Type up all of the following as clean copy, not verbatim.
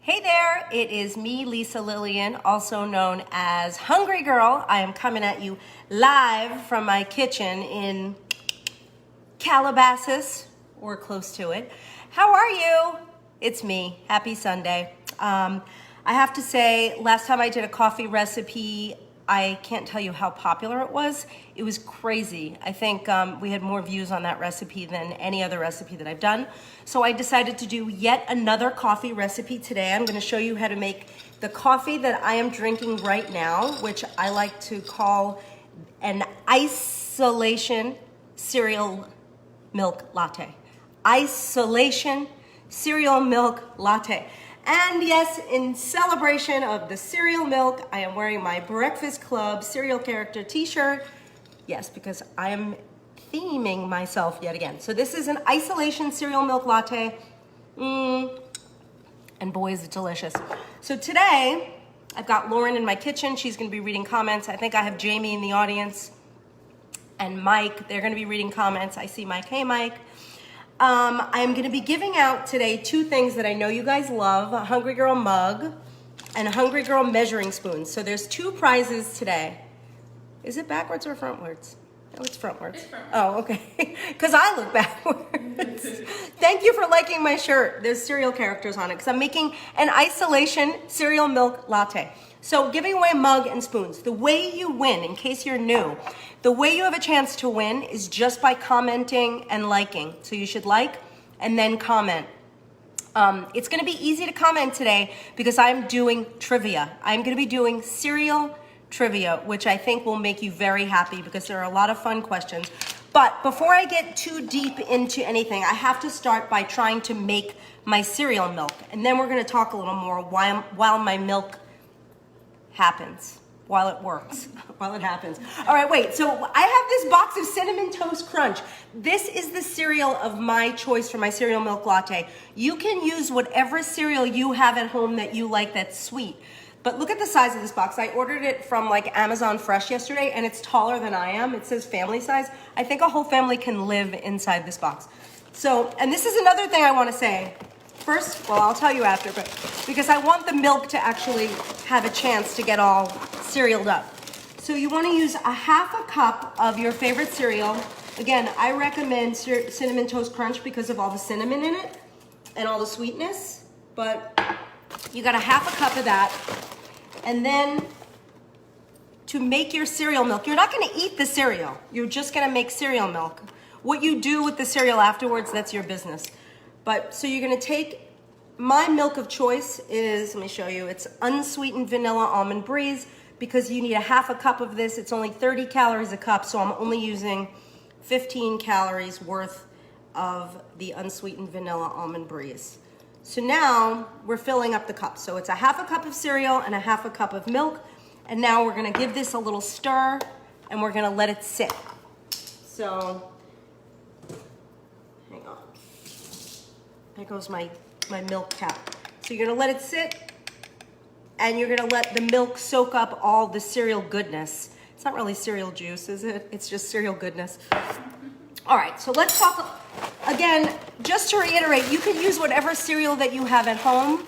Hey there, it is me, Lisa Lillian, also known as Hungry Girl. I am coming at you live from my kitchen in Calabasas, or close to it. How are you? It's me. Happy Sunday. I have to say, last time I did a coffee recipe, I can't tell you how popular it was. It was crazy. I think we had more views on that recipe than any other recipe that I've done. So I decided to do yet another coffee recipe today. I'm gonna show you how to make the coffee that I am drinking right now, which I like to call an Ice-olation cereal milk latte. Ice-olation cereal milk latte. And yes, in celebration of the cereal milk, I am wearing my Breakfast Club cereal character t-shirt. Yes, because I am theming myself yet again. So this is an Ice-olation cereal milk latte. And boy, is it delicious. So today, I've got Lauren in my kitchen. She's gonna be reading comments. I think I have Jamie in the audience and Mike. They're gonna be reading comments. I see Mike. Hey, Mike. I am going to be giving out today two things that I know you guys love, a Hungry Girl mug and a Hungry Girl measuring spoon. So there's two prizes today. Is it backwards or frontwards? Oh, it's frontwards. It's frontwards. Oh, okay. Because I look backwards. Thank you for liking my shirt. There's cereal characters on it because I'm making an Ice-olation cereal milk latte. So giving away mug and spoons. The way you win, in case you're new, the way you have a chance to win is just by commenting and liking. So you should like and then comment. It's gonna be easy to comment today because I'm doing trivia. I'm gonna be doing cereal trivia, which I think will make you very happy because there are a lot of fun questions. But before I get too deep into anything, I have to start by trying to make my cereal milk. And then we're gonna talk a little more while my milk happens, while it works, while it happens. All right, wait, so I have this box of Cinnamon Toast Crunch. This is the cereal of my choice for my cereal milk latte. You can use whatever cereal you have at home that you like that's sweet. But look at the size of this box. I ordered it from like Amazon Fresh yesterday and it's taller than I am. It says family size. I think a whole family can live inside this box. So, and this is another thing I wanna say. First, well, I'll tell you after, but because I want the milk to actually have a chance to get all cerealed up. So you want to use a half a cup of your favorite cereal. Again, I recommend Cinnamon Toast Crunch because of all the cinnamon in it and all the sweetness, but you got a half a cup of that. And then to make your cereal milk, you're not going to eat the cereal. You're just going to make cereal milk. What you do with the cereal afterwards, that's your business. But so you're gonna take, my milk of choice is, let me show you, it's unsweetened vanilla almond breeze because you need a half a cup of this. It's only 30 calories a cup, so I'm only using 15 calories worth of the unsweetened vanilla almond breeze. So now we're filling up the cup. So it's a half a cup of cereal and a half a cup of milk. And now we're gonna give this a little stir and we're gonna let it sit. So, hang on. There goes my milk cap. So you're gonna let it sit and you're gonna let the milk soak up all the cereal goodness. It's not really cereal juice, is it? It's just cereal goodness. All right, so let's talk, again, just to reiterate, you can use whatever cereal that you have at home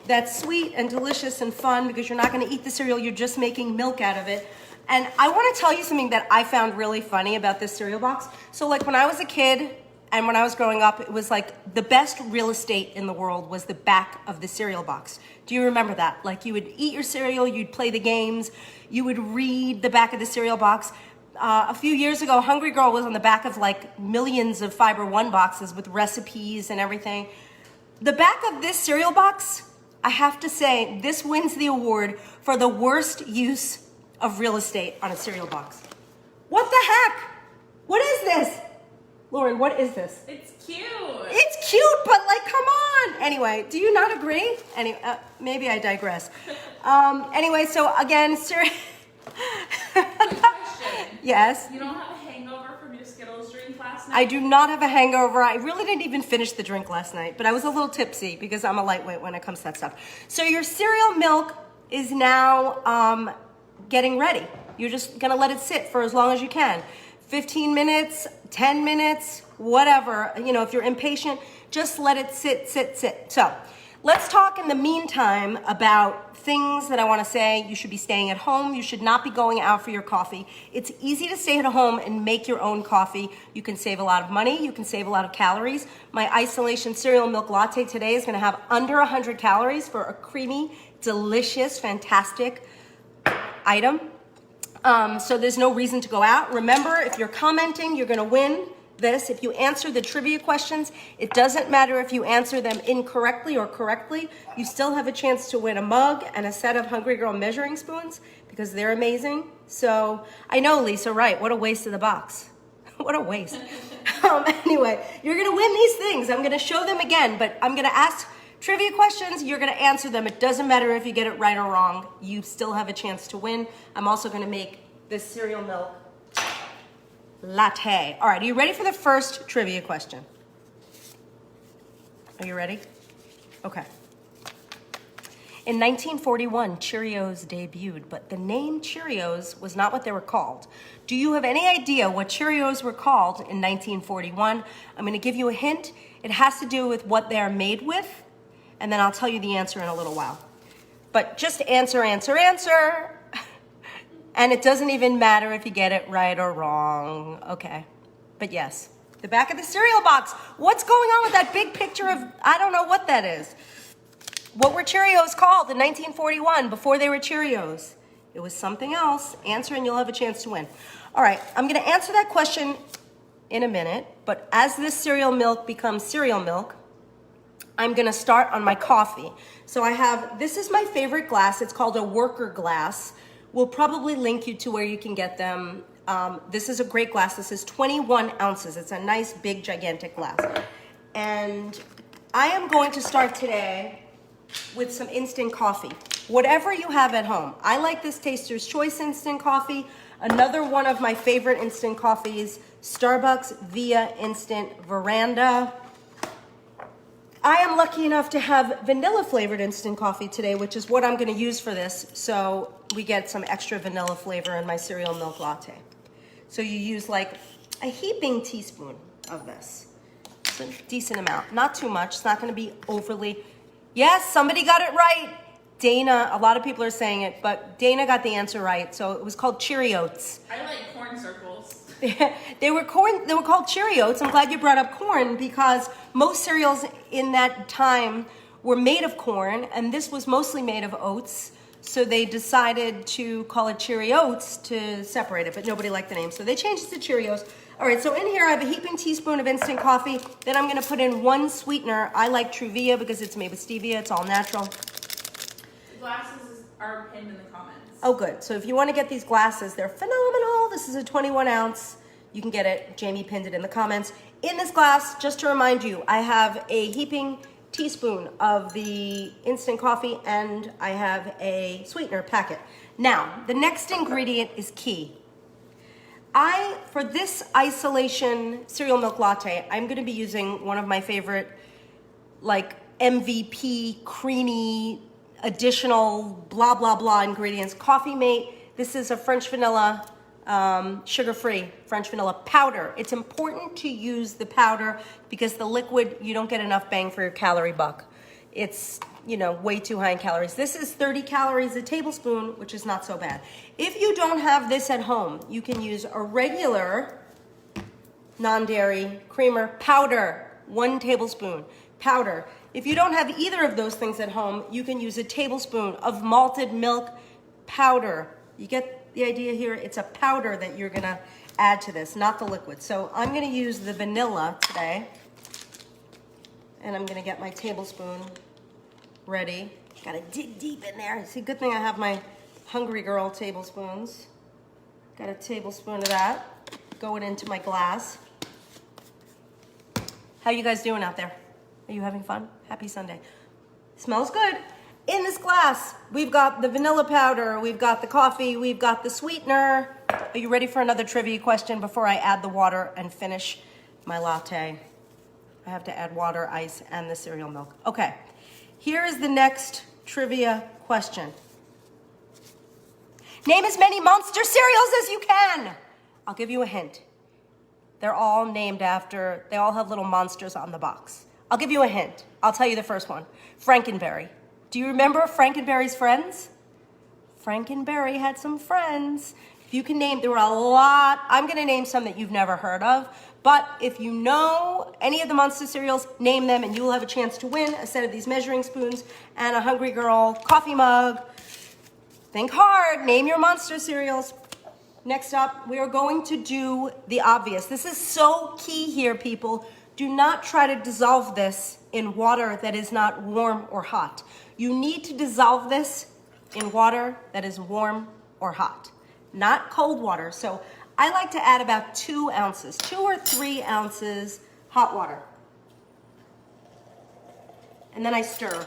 that's sweet and delicious and fun because you're not gonna eat the cereal, you're just making milk out of it. And I wanna tell you something that I found really funny about this cereal box. So like when I was a kid, and when I was growing up, it was like the best real estate in the world was the back of the cereal box. Do you remember that? Like you would eat your cereal, you'd play the games, you would read the back of the cereal box. A few years ago, Hungry Girl was on the back of like millions of Fiber One boxes with recipes and everything. The back of this cereal box, I have to say, this wins the award for the worst use of real estate on a cereal box. What the heck? What is this? Lauren, what is this? It's cute. It's cute, but like, come on. Anyway, do you not agree? Anyway, maybe I digress. Anyway, so again, Quick question. Yes? You don't have a hangover from your Skittles drink last night? I do not have a hangover. I really didn't even finish the drink last night, but I was a little tipsy because I'm a lightweight when it comes to that stuff. So your cereal milk is now getting ready. You're just gonna let it sit for as long as you can. 15 minutes, 10 minutes, whatever. You know, if you're impatient, just let it sit. So Let's talk in the meantime about things that I want to say. You should be staying at home. You should not be going out for your coffee. It's easy to stay at home and make your own coffee. You can save a lot of money. You can save a lot of calories. My Ice-olation cereal milk latte today is going to have under 100 calories for a creamy, delicious, fantastic item. So there's no reason to go out. Remember, if you're commenting, you're going to win this. If you answer the trivia questions, it doesn't matter if you answer them incorrectly or correctly, you still have a chance to win a mug and a set of Hungry Girl measuring spoons because they're amazing. So I know, Lisa, right? What a waste of the box. What a waste. Anyway, you're going to win these things. I'm going to show them again, but I'm going to ask trivia questions. You're going to answer them. It doesn't matter if you get it right or wrong. You still have a chance to win. I'm also going to make this cereal milk latte. All right, are you ready for the first trivia question? Are you ready? Okay. In 1941, Cheerios debuted, but the name Cheerios was not what they were called. Do you have any idea what Cheerios were called in 1941? I'm going to give you a hint. It has to do with what they're made with, and then I'll tell you the answer in a little while. But just answer. And it doesn't even matter if you get it right or wrong. Okay. But yes, the back of the cereal box. What's going on with that big picture of, I don't know what that is. What were Cheerios called in 1941 before they were Cheerios? It was something else. Answer and you'll have a chance to win. All right, I'm going to answer that question in a minute. But as this cereal milk becomes cereal milk, I'm going to start on my coffee. So this is my favorite glass. It's called a worker glass. We'll probably link you to where you can get them. This is a great glass. This is 21 ounces. It's a nice, big, gigantic glass. And I am going to start today with some instant coffee. Whatever you have at home. I like this Taster's Choice instant coffee. Another one of my favorite instant coffees, Starbucks Via Instant Veranda. I am lucky enough to have vanilla flavored instant coffee today, which is what I'm going to use for this. So we get some extra vanilla flavor in my cereal milk latte. So you use like a heaping teaspoon of this. It's a decent amount, not too much. It's not going to be overly. Yes, somebody got it right. Dana, a lot of people are saying it, but Dana got the answer right. So it was called Cheerios. I like corn circles. They were called Cheerios. I'm glad you brought up corn because most cereals in that time were made of corn, and this was mostly made of oats. So they decided to call it Cheerios to separate it, but nobody liked the name, so they changed it to Cheerios. All right, so in here I have a heaping teaspoon of instant coffee. Then I'm going to put in one sweetener. I like Truvia because it's made with stevia. It's all natural. The glasses are pinned in the comments. Oh, good. So if you want to get these glasses, they're phenomenal. This is a 21 ounce. You can get it. Jamie pinned it in the comments. In this glass, just to remind you, I have a heaping teaspoon of the instant coffee and I have a sweetener packet. Now, the next ingredient is key. For this Ice-olation cereal milk latte, I'm going to be using one of my favorite, like MVP, creamy, additional blah, blah, blah ingredients. Coffee Mate. This is a French vanilla, sugar-free French vanilla powder. It's important to use the powder because the liquid, you don't get enough bang for your calorie buck. It's, way too high in calories. This is 30 calories a tablespoon, which is not so bad. If you don't have this at home, you can use a regular non-dairy creamer powder, 1 tablespoon powder. If you don't have either of those things at home, you can use a tablespoon of malted milk powder. You get the idea here? It's a powder that you're gonna add to this, not the liquid. So I'm gonna use the vanilla today, and I'm gonna get my tablespoon ready. Gotta dig deep in there. See, good thing I have my Hungry Girl tablespoons. Got a tablespoon of that going into my glass. How you guys doing out there? Are you having fun? Happy Sunday. Smells good. In this glass, we've got the vanilla powder, we've got the coffee, we've got the sweetener. Are you ready for another trivia question before I add the water and finish my latte? I have to add water, ice, and the cereal milk. Okay, here is the next trivia question. Name as many Monster cereals as you can. I'll give you a hint. They're all named after, they all have little monsters on the box. I'll give you a hint. I'll tell you the first one. Frankenberry. Do you remember Frankenberry's friends? Frankenberry had some friends. If you can name, there were a lot. I'm going to name some that you've never heard of. But if you know any of the Monster cereals, name them and you will have a chance to win a set of these measuring spoons and a Hungry Girl coffee mug. Think hard. Name your Monster cereals. Next up, we are going to do the obvious. This is so key here, people. Do not try to dissolve this in water that is not warm or hot. You need to dissolve this in water that is warm or hot, not cold water. So I like to add about 2 ounces, 2 or 3 ounces hot water. And then I stir.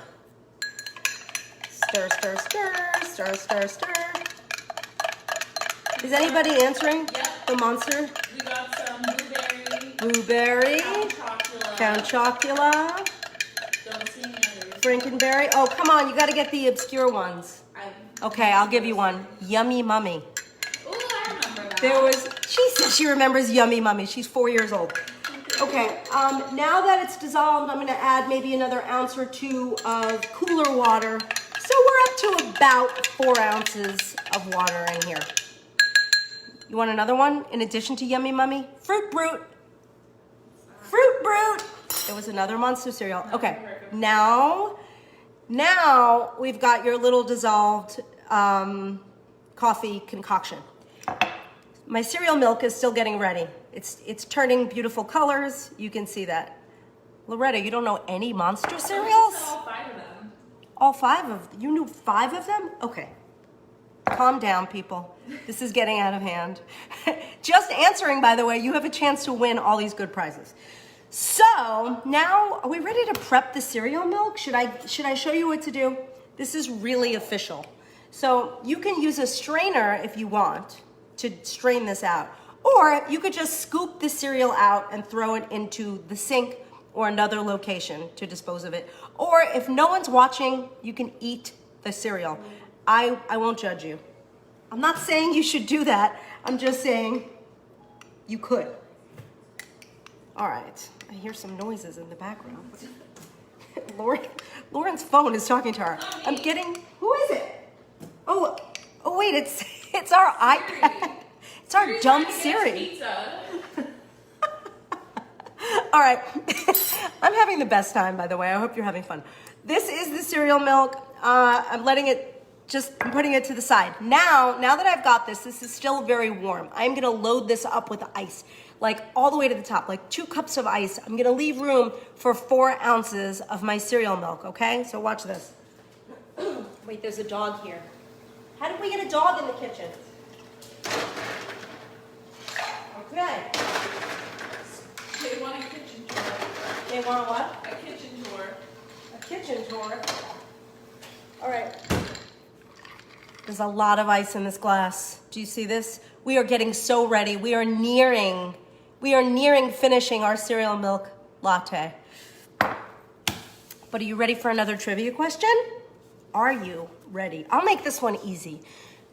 Stir, stir, stir, stir, stir, stir. Is anybody answering? Yep. The Monster? We got some blueberry. Blueberry. Count Chocula. Don't see any others. Frankenberry. Oh, come on, you gotta get the obscure ones. Okay, I'll give you one. Yummy Mummy. Ooh, I remember that. There was, she says she remembers Yummy Mummy. She's 4 years old. Okay, now that it's dissolved, I'm gonna add maybe another ounce or 2 of cooler water. So we're up to about 4 ounces of water in here. You want another one in addition to Yummy Mummy? Fruit Brute. Fruit Brute. It was another Monster cereal. Okay, now we've got your little dissolved coffee concoction. My cereal milk is still getting ready. It's turning beautiful colors. You can see that. Loretta, you don't know any Monster cereals? All 5 of them. All 5 of them? You knew 5 of them? Okay. Calm down, people. This is getting out of hand. Just answering, by the way, you have a chance to win all these good prizes. So now, are we ready to prep the cereal milk? Should I show you what to do? This is really official. So you can use a strainer if you want to strain this out. Or you could just scoop the cereal out and throw it into the sink or another location to dispose of it. Or if no one's watching, you can eat the cereal. I won't judge you. I'm not saying you should do that. I'm just saying you could. All right. I hear some noises in the background. Lauren's phone is talking to her. I'm getting, who is it? Oh wait, it's our iPad. It's our dumb Siri. All right. I'm having the best time, by the way. I hope you're having fun. This is the cereal milk. I'm putting it to the side. Now that I've got this is still very warm. I'm gonna load this up with ice, like all the way to the top, like 2 cups of ice. I'm gonna leave room for 4 ounces of my cereal milk, okay? So watch this. Wait, there's a dog here. How did we get a dog in the kitchen? Okay. They want a kitchen tour. They want a what? A kitchen tour. A kitchen tour. All right. There's a lot of ice in this glass. Do you see this? We are getting so ready. We are nearing finishing our cereal milk latte. But are you ready for another trivia question? Are you ready? I'll make this one easy.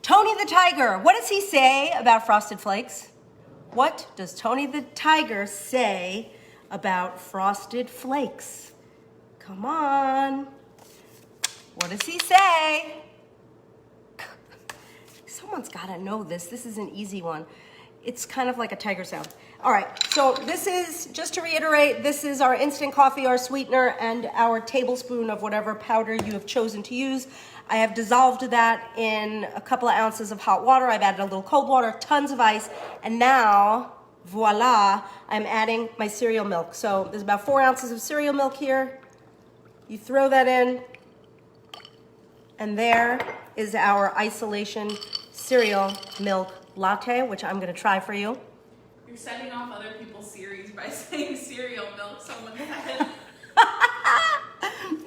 Tony the Tiger, what does he say about Frosted Flakes? What does Tony the Tiger say about Frosted Flakes? Come on. What does he say? Someone's got to know this. This is an easy one. It's kind of like a tiger sound. All right, so this is, just to reiterate, this is our instant coffee, our sweetener, and our tablespoon of whatever powder you have chosen to use. I have dissolved that in a couple of ounces of hot water. I've added a little cold water, tons of ice, and now, voila, I'm adding my cereal milk. So there's about 4 ounces of cereal milk here. You throw that in, and there is our Ice-olation cereal milk latte, which I'm gonna try for you. You're setting off other people's series by saying cereal milk. Someone said.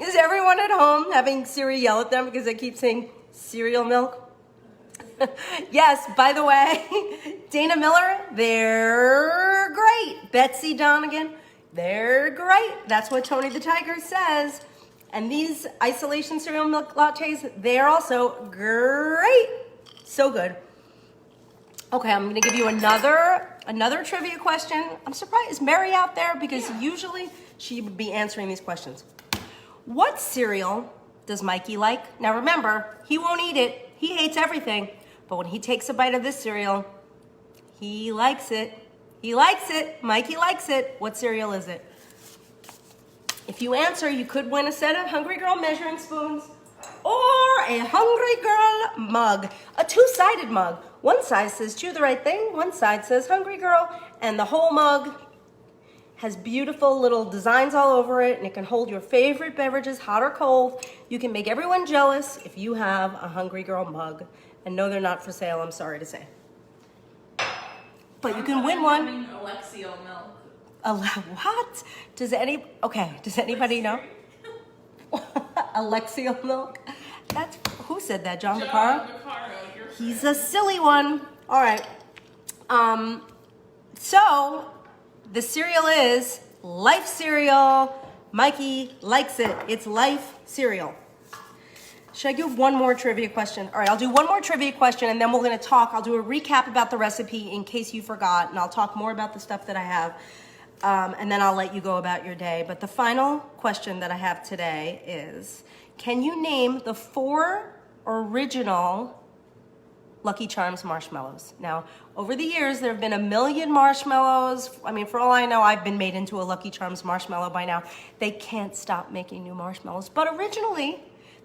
Is everyone at home having Siri yell at them because they keep saying cereal milk? Yes, by the way, Dana Miller, they're great. Betsy Donegan, they're great. That's what Tony the Tiger says. And these Ice-olation cereal milk lattes, they're also great. So good. Okay, I'm gonna give you another trivia question. I'm surprised, is Mary out there? Because usually she would be answering these questions. What cereal does Mikey like? Now remember, he won't eat it. He hates everything. But when he takes a bite of this cereal, he likes it. He likes it. Mikey likes it. What cereal is it? If you answer, you could win a set of Hungry Girl measuring spoons or a Hungry Girl mug, a two-sided mug. One side says do the right thing, one side says Hungry Girl, and the whole mug has beautiful little designs all over it, and it can hold your favorite beverages, hot or cold. You can make everyone jealous if you have a Hungry Girl mug. And no, they're not for sale, I'm sorry to say. But you can win one. Alexio milk. What? Does anybody know? Alexio milk? That's, who said that? John Vaccaro? He's a silly one. All right. So the cereal is Life cereal. Mikey likes it. It's Life cereal. Should I give one more trivia question? All right, I'll do one more trivia question, and then we're going to talk. I'll do a recap about the recipe in case you forgot, and I'll talk more about the stuff that I have, and then I'll let you go about your day. But the final question that I have today is, can you name the 4 original Lucky Charms marshmallows? Now, over the years, there have been a million marshmallows. I mean, for all I know, I've been made into a Lucky Charms marshmallow by now. They can't stop making new marshmallows. But originally,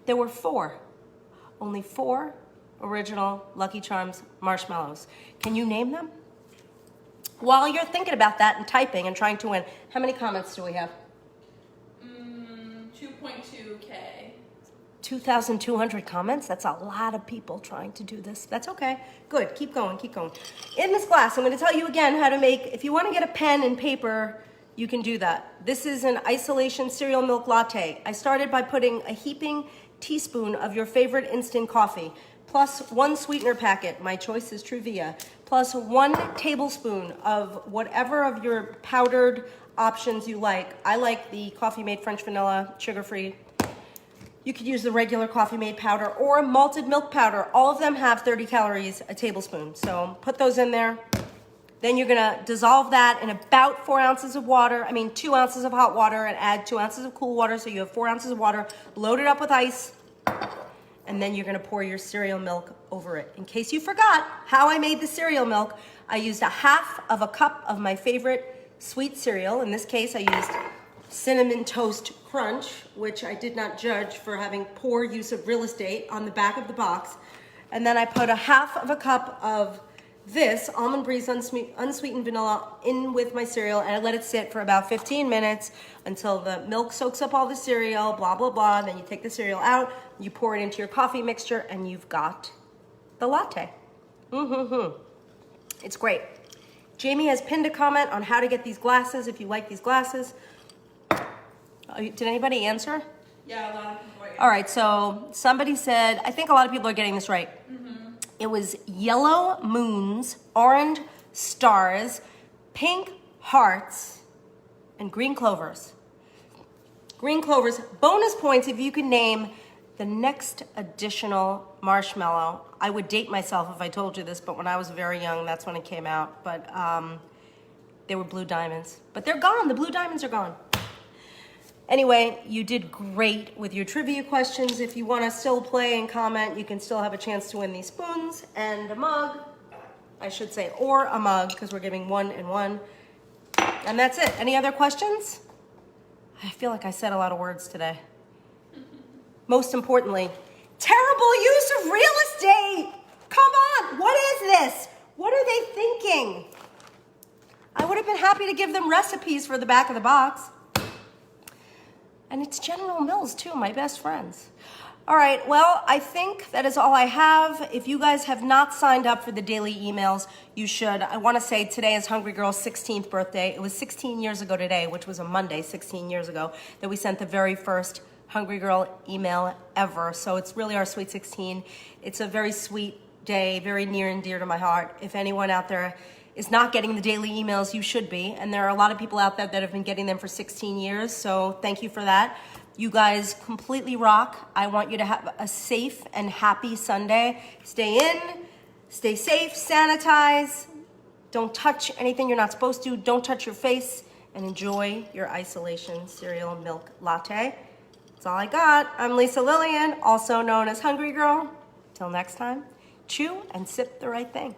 there were 4. Only 4 original Lucky Charms marshmallows. Can you name them? While you're thinking about that and typing and trying to win, how many comments do we have? 2.2K. 2,200 comments? That's a lot of people trying to do this. That's okay. Good. Keep going. Keep going. In this class, I'm going to tell you again how to make, if you want to get a pen and paper, you can do that. This is an Ice-olation cereal milk latte. I started by putting a heaping teaspoon of your favorite instant coffee, plus 1 sweetener packet, my choice is Truvia, plus 1 tablespoon of whatever of your powdered options you like. I like the Coffee Mate French Vanilla, sugar-free. You could use the regular Coffee Mate powder or malted milk powder. All of them have 30 calories a tablespoon, so put those in there. Then you're gonna dissolve that in about 4 ounces of water, 2 ounces of hot water, and add 2 ounces of cool water, so you have 4 ounces of water. Load it up with ice, and then you're gonna pour your cereal milk over it. In case you forgot how I made the cereal milk, I used 1/2 of a cup of my favorite sweet cereal. In this case, I used Cinnamon Toast Crunch, which I did not judge for having poor use of real estate on the back of the box. And then I put 1/2 of a cup of this Almond Breeze unsweetened vanilla in with my cereal, and I let it sit for about 15 minutes until the milk soaks up all the cereal, blah, blah, blah. Then you take the cereal out, you pour it into your coffee mixture, and you've got the latte. It's great. Jamie has pinned a comment on how to get these glasses if you like these glasses. Did anybody answer? Yeah, a lot of people. All right, so somebody said, I think a lot of people are getting this right. It was yellow moons, orange stars, pink hearts, and green clovers. Green clovers. Bonus points if you can name the next additional marshmallow. I would date myself if I told you this, but when I was very young, that's when it came out. But they were blue diamonds. But they're gone. The blue diamonds are gone. Anyway, you did great with your trivia questions. If you want to still play and comment, you can still have a chance to win these spoons and a mug. I should say, or a mug, because we're giving 1 and 1. And that's it. Any other questions? I feel like I said a lot of words today. Most importantly, terrible use of real estate. Come on, what is this? What are they thinking? I would have been happy to give them recipes for the back of the box. And it's General Mills, too, my best friends. All right, well, I think that is all I have. If you guys have not signed up for the daily emails, you should. I want to say today is Hungry Girl's 16th birthday. It was 16 years ago today, which was a Monday, 16 years ago, that we sent the very first Hungry Girl email ever. So it's really our Sweet 16. It's a very sweet day, very near and dear to my heart. If anyone out there is not getting the daily emails, you should be. And there are a lot of people out there that have been getting them for 16 years, so thank you for that. You guys completely rock. I want you to have a safe and happy Sunday. Stay in, stay safe, sanitize. Don't touch anything you're not supposed to. Don't touch your face. and enjoy your Ice-olation cereal milk latte. That's all I got. I'm Lisa Lillian, also known as Hungry Girl. Till next time, chew and sip the right thing.